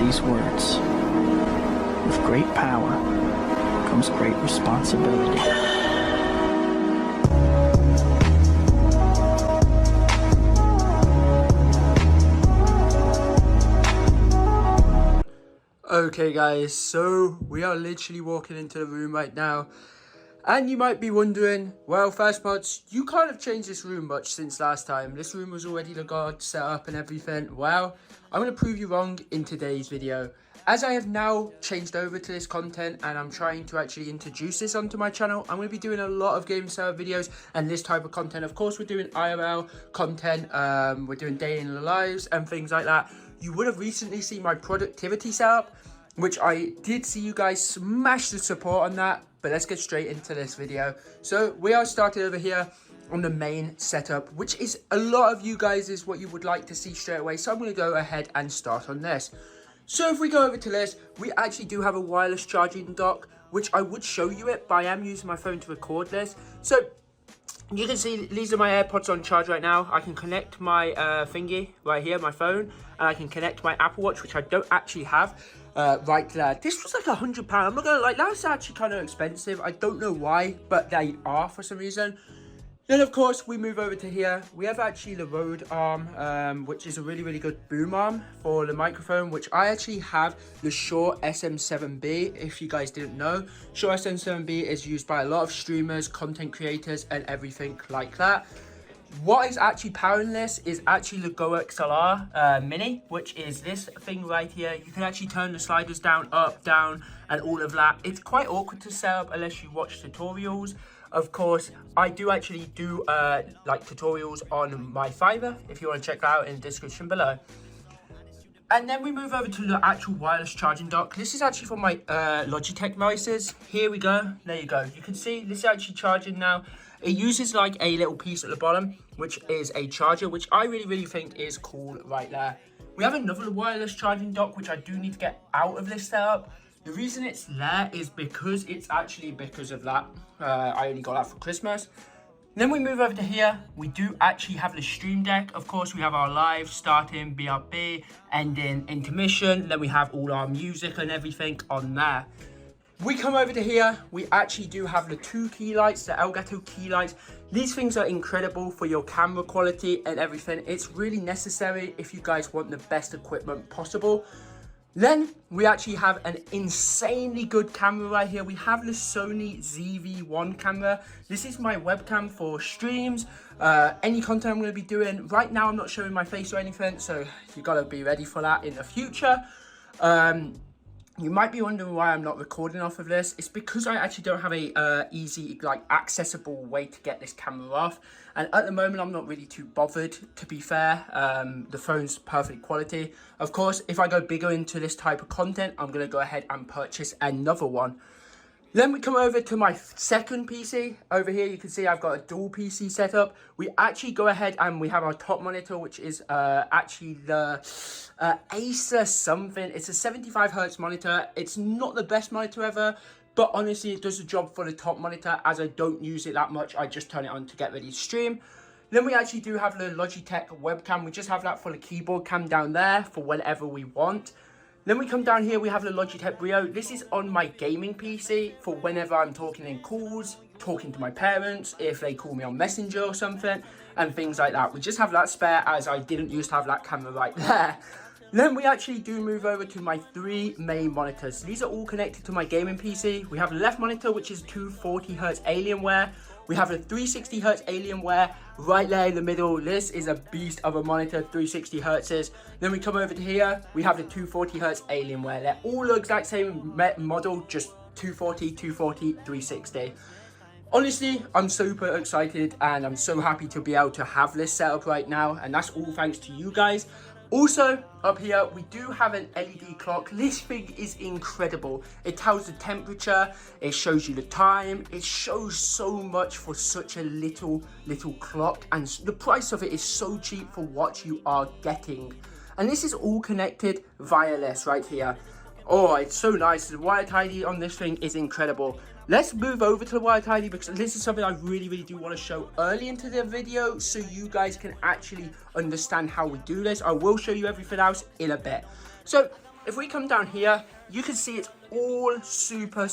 these words. With great power comes great responsibility. Okay guys, so we are literally walking into the room right now, and you might be wondering, well, First Mods, you can't have changed this room much since last time. This room was already the god set up and everything. Well, I'm going to prove you wrong in today's video. As I have now changed over to this content and I'm trying to actually introduce this onto my channel, I'm going to be doing a lot of game setup videos and this type of content. Of course, we're doing IRL content, we're doing day in the lives and things like that. You would have recently seen my productivity setup, which I did see you guys smash the support on that, but let's get straight into this video. So we are started over here on the main setup, which is a lot of you guys is what you would like to see straight away. So I'm going to go ahead and start on this. So if we go over to this, we actually do have a wireless charging dock, which I would show you it, but I am using my phone to record this. So you can see these are my AirPods on charge right now. I can connect my thingy right here, my phone, and I can connect my Apple Watch, which I don't actually have right there. This was like £100. I'm not gonna lie, that's actually kind of expensive. I don't know why, but they are for some reason. Then of course we move over to here. We have actually the Rode arm, which is a really good boom arm for the microphone, which I actually have the Shure SM7B. If you guys didn't know, Shure SM7B is used by a lot of streamers, content creators, and everything like that. What is actually powering this is actually the Go XLR Mini, which is this thing right here. You can actually turn the sliders down, up, down, and all of that. It's quite awkward to set up unless you watch tutorials. Of course, I do actually do like tutorials on my Fiverr, if you want to check that out in the description below. And then we move over to the actual wireless charging dock. This is actually for my Logitech devices. Here we go. There you go. You can see this is actually charging now. It uses like a little piece at the bottom, which is a charger, which I really think is cool right there. We have another wireless charging dock, which I do need to get out of this setup. The reason it's there is because it's actually because of that. I only got that for Christmas. Then we move over to here. We do actually have the stream deck. Of course, we have our live, starting, BRB, ending, intermission. Then we have all our music and everything on there. We come over to here. We actually do have the two key lights, the Elgato key lights. These things are incredible for your camera quality and everything. It's really necessary if you guys want the best equipment possible. Then we actually have an insanely good camera right here. We have the Sony ZV-1 camera. This is my webcam for streams, any content I'm going to be doing. Right now I'm not showing my face or anything, so you got to be ready for that in the future. You might be wondering why I'm not recording off of this. It's because I actually don't have a easy, like, accessible way to get this camera off. And at the moment, I'm not really too bothered, to be fair. The phone's perfect quality. Of course, if I go bigger into this type of content, I'm going to go ahead and purchase another one. Then we come over to my second PC. Over here, you can see I've got a dual PC setup. We actually go ahead and we have our top monitor, which is actually the Acer something. It's a 75 Hertz monitor. It's not the best monitor ever, but honestly, it does the job for the top monitor. As I don't use it that much, I just turn it on to get ready to stream. Then we actually do have the Logitech webcam. We just have that for the keyboard cam down there for whenever we want. Then we come down here, we have the Logitech Brio. This is on my gaming PC for whenever I'm talking in calls, talking to my parents, if they call me on Messenger or something, and things like that. We just have that spare as I didn't used to have that camera right there. Then we actually do move over to my three main monitors. These are all connected to my gaming PC. We have the left monitor, which is 240Hz Alienware. We have a 360Hz Alienware right there in the middle. This is a beast of a monitor, 360Hz. Then we come over to here, we have the 240Hz Alienware. They're all the exact same model, just 240, 240, 360. Honestly, I'm super excited and I'm so happy to be able to have this setup right now, and that's all thanks to you guys. Also, up here, we do have an LED clock. This thing is incredible. It tells the temperature, it shows you the time, it shows so much for such a little clock, and the price of it is so cheap for what you are getting. And this is all connected via this right here. Oh, it's so nice. The wire tidy on this thing is incredible. Let's move over to the wire tidy because this is something I really do want to show early into the video so you guys can actually understand how we do this. I will show you everything else in a bit. So if we come down here, you can see it's all super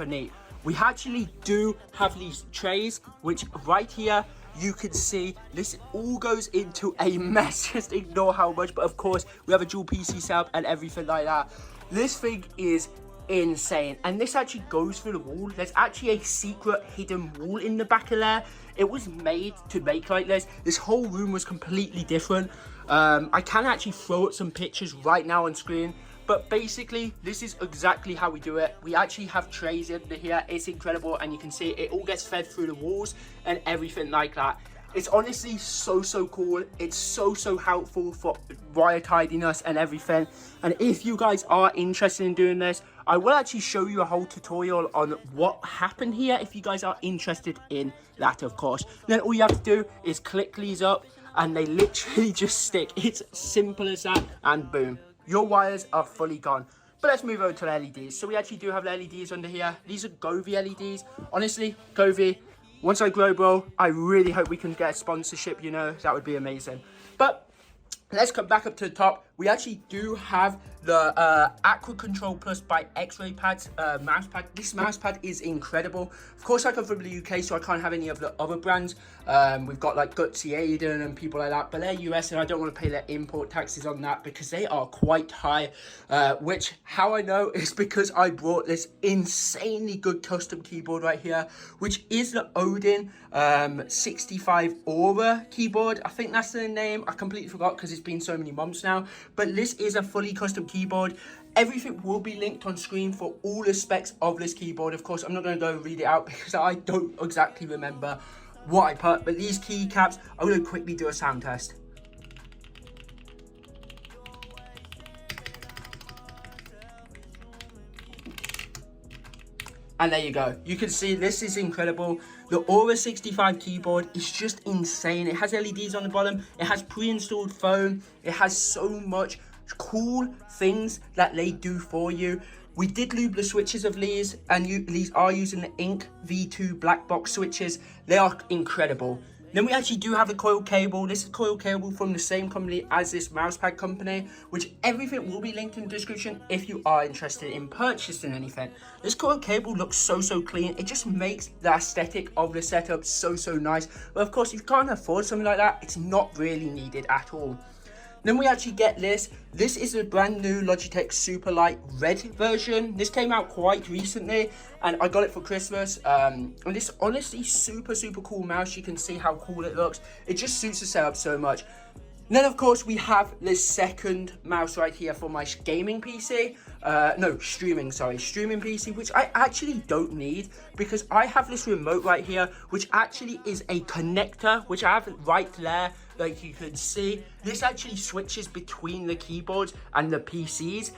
neat. We actually do have these trays, which right here, you can see this all goes into a mess. Just ignore how much, but of course, we have a dual PC setup and everything like that. This thing is insane, and this actually goes through the wall. There's actually a secret hidden wall in the back of there. It was made to make like this. This whole room was completely different. I can actually throw up some pictures right now on screen, but basically this is exactly how we do it. We actually have trays in here. It's incredible, and you can see it all gets fed through the walls and everything like that. It's honestly so cool. It's so helpful for wire tidiness and everything. And if you guys are interested in doing this, I will actually show you a whole tutorial on what happened here if you guys are interested in that, of course. Then all you have to do is click these up and they literally just stick. It's simple as that, and boom, your wires are fully gone. But let's move over to the LEDs. So we actually do have the LEDs under here. These are Govee LEDs. Honestly, Govee, once I grow, bro, I really hope we can get a sponsorship, you know, that would be amazing. But let's come back up to the top. We actually do have the Aqua Control Plus by X-Ray pads, mouse pad. This mouse pad is incredible. Of course, I come from the UK, so I can't have any of the other brands. We've got like Gutsy Aiden and people like that, but they're US, and I don't want to pay their import taxes on that because they are quite high. Which, how I know, is because I brought this insanely good custom keyboard right here, which is the Odin 65 Aura keyboard. I think that's the name. I completely forgot because it's been so many months now. But this is a fully custom keyboard. Everything will be linked on screen for all the specs of this keyboard. Of course, I'm not going to go and read it out because I don't exactly remember what I put. But these keycaps, I'm going to quickly do a sound test. And there you go. You can see this is incredible. The Aura 65 keyboard is just insane. It has LEDs on the bottom. It has pre-installed phone. It has so much cool things that they do for you. We did lube the switches of these, and these are using the Ink V2 black box switches. They are incredible. Then we actually do have a coil cable. This is coil cable from the same company as this mousepad company, which everything will be linked in the description if you are interested in purchasing anything. This coil cable looks so clean. It just makes the aesthetic of the setup so nice. But of course, if you can't afford something like that, it's not really needed at all. Then we actually get this. This is a brand new Logitech Superlight Red version. This came out quite recently, and I got it for Christmas. And this honestly super cool mouse. You can see how cool it looks. It just suits the setup so much. And then of course we have this second mouse right here for my gaming PC. Streaming PC, which I actually don't need because I have this remote right here, which actually is a connector, which I have right there. Like you can see, this actually switches between the keyboards and the PCs,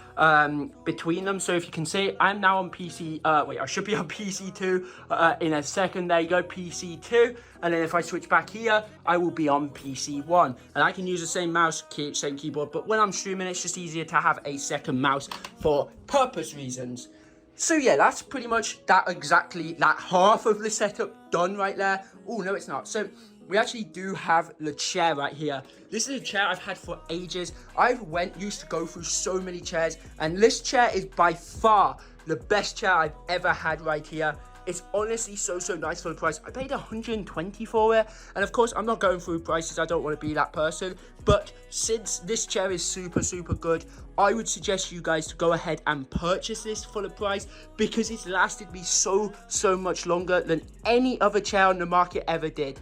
between them. So if you can see, I'm now on PC, I should be on PC2 in a second. There you go, PC2. And then if I switch back here, I will be on PC1. And I can use the same mouse, same keyboard, but when I'm streaming, it's just easier to have a second mouse for purpose reasons. So yeah, that's pretty much that half of the setup done right there. Oh, no, it's not. So we actually do have the chair right here. This is a chair I've had for ages. Used to go through so many chairs, and this chair is by far the best chair I've ever had right here. It's honestly so nice for the price. I paid 120 for it, and of course I'm not going through prices. I don't want to be that person, but since this chair is super good, I would suggest you guys to go ahead and purchase this for the price because it's lasted me so much longer than any other chair on the market ever did.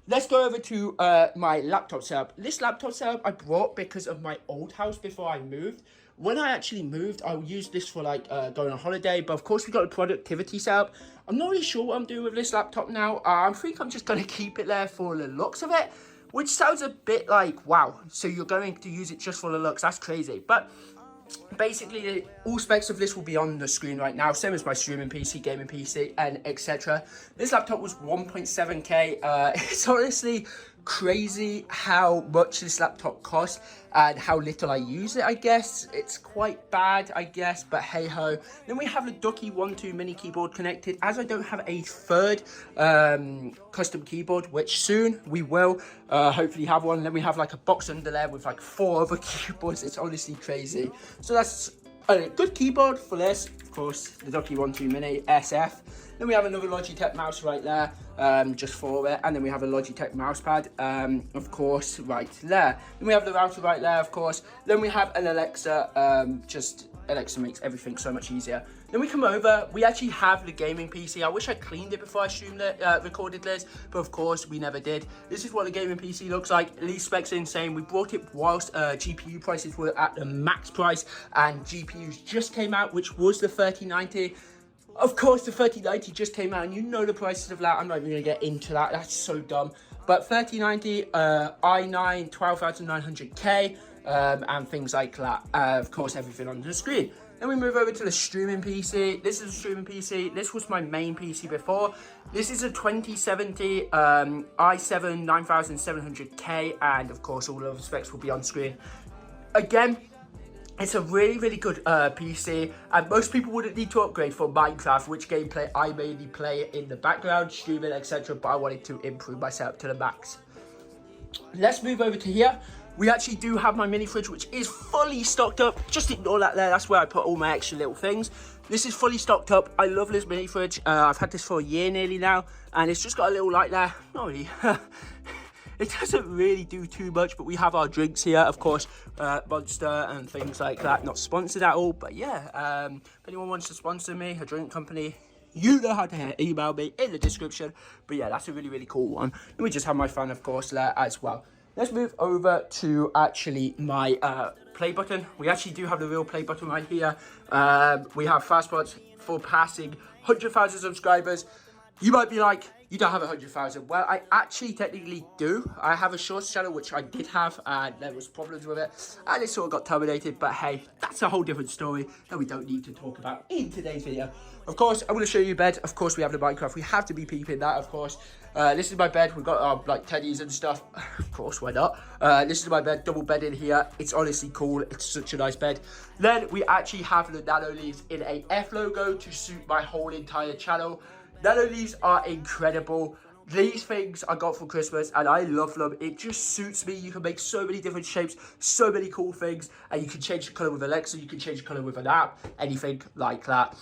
Let's go over to my laptop setup. This laptop setup I brought because of my old house before I moved. When I actually moved, I used this for like going on holiday, but of course we got a productivity setup. I'm not really sure what I'm doing with this laptop now. I think I'm just going to keep it there for the looks of it, which sounds a bit like, wow, so you're going to use it just for the looks. That's crazy. But basically, all specs of this will be on the screen right now, same as my streaming PC, gaming PC, and etc. This laptop was 1.7k. It's honestly crazy how much this laptop costs and how little I use it. I guess it's quite bad, I guess, but hey ho. Then we have the Ducky 1-2 mini keyboard connected, as I don't have a third custom keyboard, which soon we will hopefully have one. Then we have like a box under there with like 4 other keyboards. It's honestly crazy. So that's a good keyboard for this. Of course, the Ducky 1-2 mini SF. Then we have another Logitech mouse right there, just for it. And then we have a Logitech mouse pad, of course, right there. Then we have the router right there, of course. Then we have an Alexa, Alexa makes everything so much easier. Then we come over, we actually have the gaming PC. I wish I cleaned it before I recorded this, but of course we never did. This is what the gaming PC looks like. These specs are insane. We brought it whilst GPU prices were at the max price, and GPUs just came out, which was the 3090. Of course, the 3090 just came out, and you know the prices of that. I'm not even going to get into that. That's so dumb. But 3090, i9, 12,900K, and things like that. Of course, everything on the screen. Then we move over to the streaming PC. This is a streaming PC. This was my main PC before. This is a 2070 i7 9700K, and of course, all the other specs will be on screen. Again, it's a really good PC, and most people wouldn't need to upgrade for Minecraft, which gameplay I mainly play in the background, streaming, etc. But I wanted to improve my setup to the max. Let's move over to here. We actually do have my mini fridge, which is fully stocked up. Just ignore that there. That's where I put all my extra little things. This is fully stocked up. I love this mini fridge. I've had this for a year nearly now, and it's just got a little light there. Not really. It doesn't really do too much, but we have our drinks here, of course, Monster and things like that. Not sponsored at all, but yeah, if anyone wants to sponsor me, a drink company, you know how to email me in the description. But yeah, that's a really cool one. And we just have my fan, of course, there as well. Let's move over to actually my play button. We actually do have the real play button right here. We have fast spots for passing 100,000 subscribers. You might be like, you don't have 100,000. Well, I actually technically do. I have a shorts channel, which I did have, and there was problems with it, and it sort of got terminated. But hey, that's a whole different story that we don't need to talk about in today's video. Of course, I'm going to show you bed. Of course, we have the Minecraft. We have to be peeping that, of course. This is my bed. We've got our like teddies and stuff. Of course, why not? This is my bed, double bed in here. It's honestly cool. It's such a nice bed. Then we actually have the nano leaves in a F logo to suit my whole entire channel. Nano leaves are incredible. These things I got for Christmas, and I love them. It just suits me. You can make so many different shapes, so many cool things, and you can change the color with Alexa. You can change the color with an app, anything like that.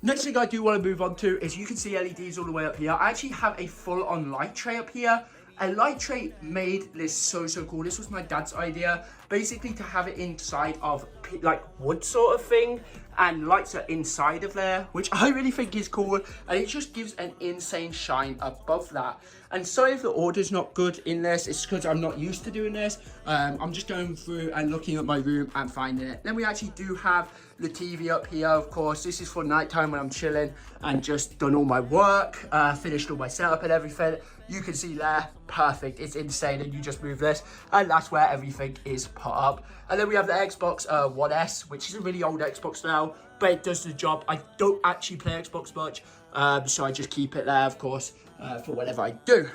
Next thing I do want to move on to is you can see LEDs all the way up here. I actually have a full-on light tray up here. A light tray made this so cool. This was my dad's idea, basically to have it inside of like wood sort of thing, and lights are inside of there, which I really think is cool, and it just gives an insane shine above that. And sorry if the order's not good in this, it's because I'm not used to doing this. I'm just going through and looking at my room and finding it. Then we actually do have the TV up here, of course. This is for nighttime when I'm chilling and just done all my work, finished all my setup and everything. You can see there, perfect, it's insane, and you just move this, and that's where everything is put up. And then we have the Xbox One S, which is a really old Xbox now, but it does the job. I don't actually play Xbox much, so I just keep it there, of course, for whatever I do.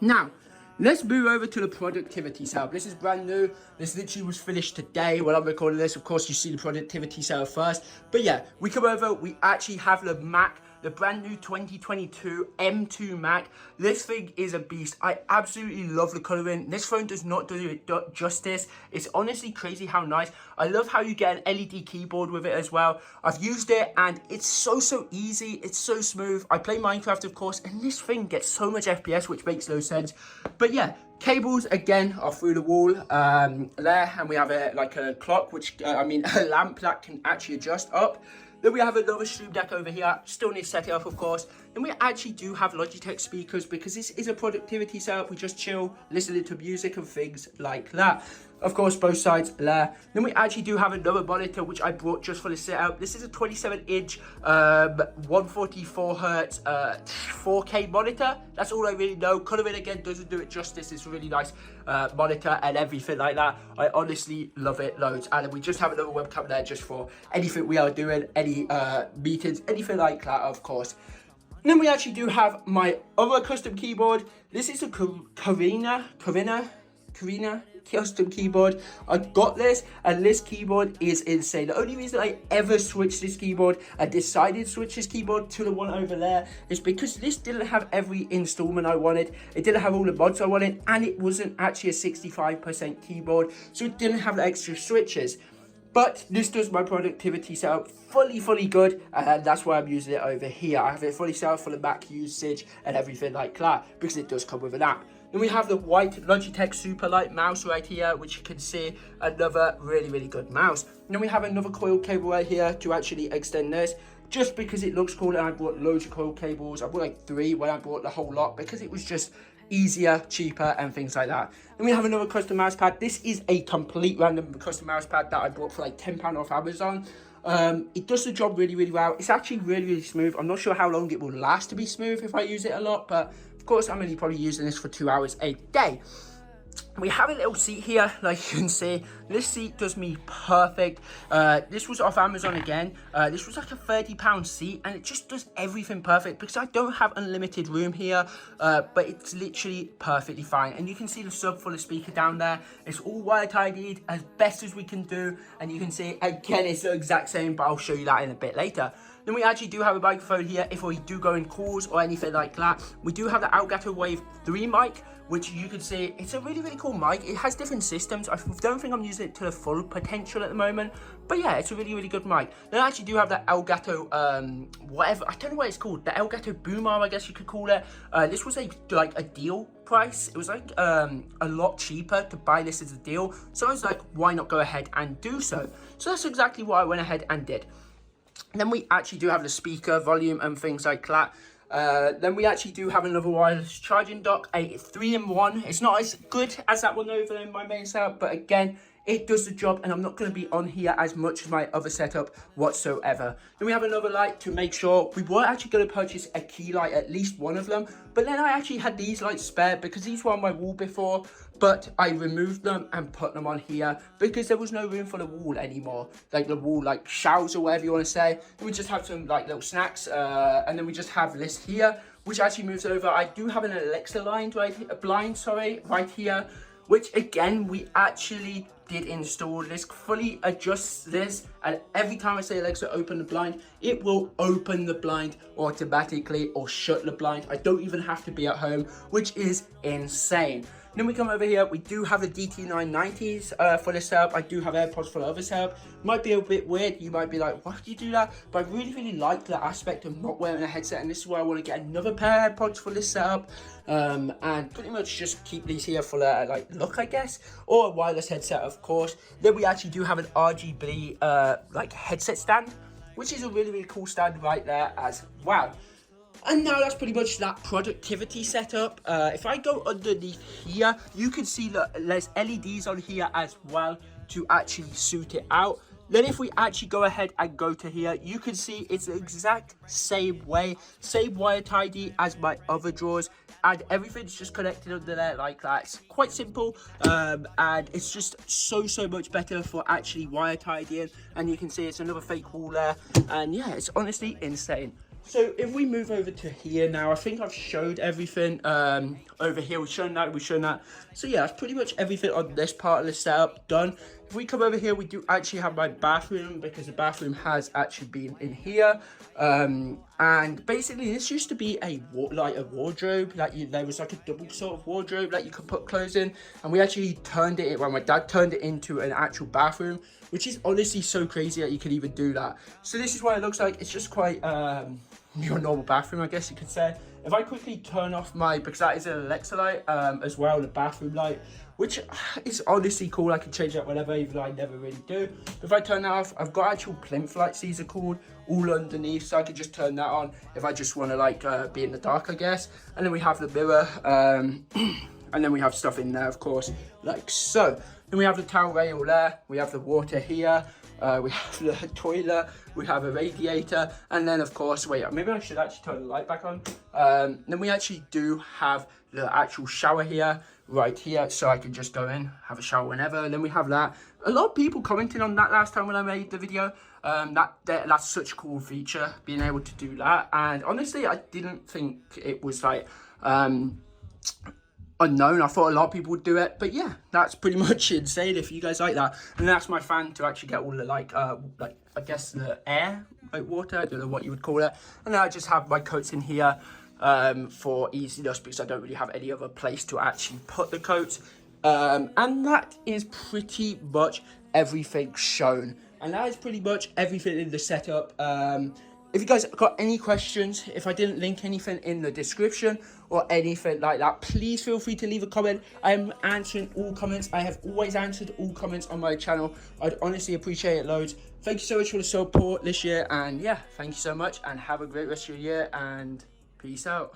Now, let's move over to the productivity setup. This is brand new. This literally was finished today when I'm recording this. Of course, you see the productivity setup first. But yeah, we come over, we actually have the Mac, the brand new 2022 M2 Mac. This thing is a beast. I absolutely love the coloring. This phone does not do it justice. It's honestly crazy how nice. I love how you get an LED keyboard with it as well. I've used it and it's so easy. It's so smooth. I play Minecraft, of course, and this thing gets so much FPS, which makes no sense. But yeah, cables again are through the wall there, and we have a clock, which a lamp that can actually adjust up. Then we have another Stream Deck over here, still need to set it up, of course. Then we actually do have Logitech speakers, because this is a productivity setup. We just chill, listening to music and things like that. Of course, both sides there. Then we actually do have another monitor, which I brought just for the setup. This is a 27-inch, 144 hertz, 4K monitor. That's all I really know. Coloring again doesn't do it justice. It's a really nice monitor and everything like that. I honestly love it loads. And we just have another webcam there just for anything we are doing, any meetings, anything like that, of course. then we actually do have my other custom keyboard. This is a Carina custom keyboard. I got this, and this keyboard is insane. The only reason I ever switched this keyboard and decided to switch this keyboard to the one over there is because this didn't have every installment I wanted. It didn't have all the mods I wanted, and it wasn't actually a 65% keyboard, so it didn't have the extra switches. But this does my productivity setup fully good, and that's why I'm using it over here. I have it fully set up for the Mac usage and everything like that, because it does come with an app. Then we have the white Logitech Superlight mouse right here, which you can see, another really good mouse. And then we have another coil cable right here to actually extend this, just because it looks cool, and I bought loads of coil cables. I bought like 3 when I bought the whole lot, because it was just easier, cheaper, and things like that. Then we have another custom mouse pad. This is a complete random custom mouse pad that I bought for like £10 off Amazon. It does the job really well. It's actually really smooth. I'm not sure how long it will last to be smooth if I use it a lot, but of course I'm only probably using this for 2 hours a day. We have a little seat here, like you can see. This seat does me perfect. This was off Amazon again. This was like a £30 seat, and it just does everything perfect because I don't have unlimited room here, but it's literally perfectly fine. And you can see the sub for the speaker down there. It's all wire tidied as best as we can do, and you can see again it's the exact same, but I'll show you that in a bit later. Then we actually do have a microphone here if we do go in calls or anything like that. We do have the Elgato Wave 3 mic, which you can see, it's a really cool mic. It has different systems. I don't think I'm using it to the full potential at the moment, but yeah, it's a really good mic. Then I actually do have the Elgato, whatever, I don't know what it's called, the Elgato Boom Arm, I guess you could call it. This was a deal price. It was like a lot cheaper to buy this as a deal, so I was like, why not go ahead and do so? So that's exactly what I went ahead and did. Then we actually do have the speaker volume and things like that. Then we actually do have another wireless charging dock, a 3-in-1. It's not as good as that one over in my main setup, but again, it does the job, and I'm not going to be on here as much as my other setup whatsoever. Then we have another light to make sure. We were actually going to purchase a key light, at least one of them, but then I actually had these lights spare because these were on my wall before, but I removed them and put them on here because there was no room for the wall anymore, like the wall like shelves or whatever you want to say. Then we just have some like little snacks, and then we just have this here, which actually moves over. I do have an Alexa blind right here, which again we actually did install. This fully adjusts this, and every time I say Alexa open the blind, it will open the blind automatically or shut the blind. I don't even have to be at home, which is insane. Then we come over here, we do have the DT990s for this setup. I do have AirPods for the other setup. Might be a bit weird, you might be like, why do you do that? But I really like the aspect of not wearing a headset, and this is why I want to get another pair of AirPods for this setup. And pretty much just keep these here for the like look, I guess, or a wireless headset, of course. Then we actually do have an RGB like headset stand, which is a really cool stand right there as well. And now that's pretty much that productivity setup. If I go underneath here, you can see that there's LEDs on here as well to actually suit it out. Then if we actually go ahead and go to here, you can see it's the exact same way, same wire tidy as my other drawers, and everything's just connected under there like that. It's quite simple, and it's just so much better for actually wire tidying. And you can see it's another fake wall there, and yeah, it's honestly insane. So if we move over to here now, I think I've showed everything over here. We've shown that. So yeah, that's pretty much everything on this part of the setup done. If we come over here, we do actually have my bathroom, because the bathroom has actually been in here. And basically this used to be a wardrobe, there was like a double sort of wardrobe that you could put clothes in, and we actually turned it, well, my dad turned it into an actual bathroom, which is honestly so crazy that you could even do that. So this is what it looks like. It's just quite your normal bathroom, I guess you could say. If I quickly turn off because that is an Alexa light as well, the bathroom light, which is honestly cool. I can change that whenever, even though I never really do. But if I turn that off, I've got actual plinth lights, these are called, all underneath, so I can just turn that on if I just want to like be in the dark, I guess. And then we have the mirror, and then we have stuff in there, of course, like so. Then we have the towel rail there, we have the water here, we have the toilet, we have a radiator, and then of course, wait, maybe I should actually turn the light back on. Then we actually do have the actual shower here, right here, so I can just go in, have a shower whenever. And then we have that. A lot of people commented on that last time when I made the video. That's such a cool feature, being able to do that. And honestly, I didn't think it was like unknown. I thought a lot of people would do it, but yeah, that's pretty much insane if you guys like that. And that's my fan to actually get all the like I guess the air, like water, I don't know what you would call it. And then I just have my coats in here for easiness, because I don't really have any other place to actually put the coats. And that is pretty much everything shown, and that is pretty much everything in the setup. If you guys got any questions, if I didn't link anything in the description or anything like that, please feel free to leave a comment. I'm answering all comments. I have always answered all comments on my channel. I'd honestly appreciate it loads. Thank you so much for the support this year, and yeah, thank you so much, and have a great rest of your year, and peace out.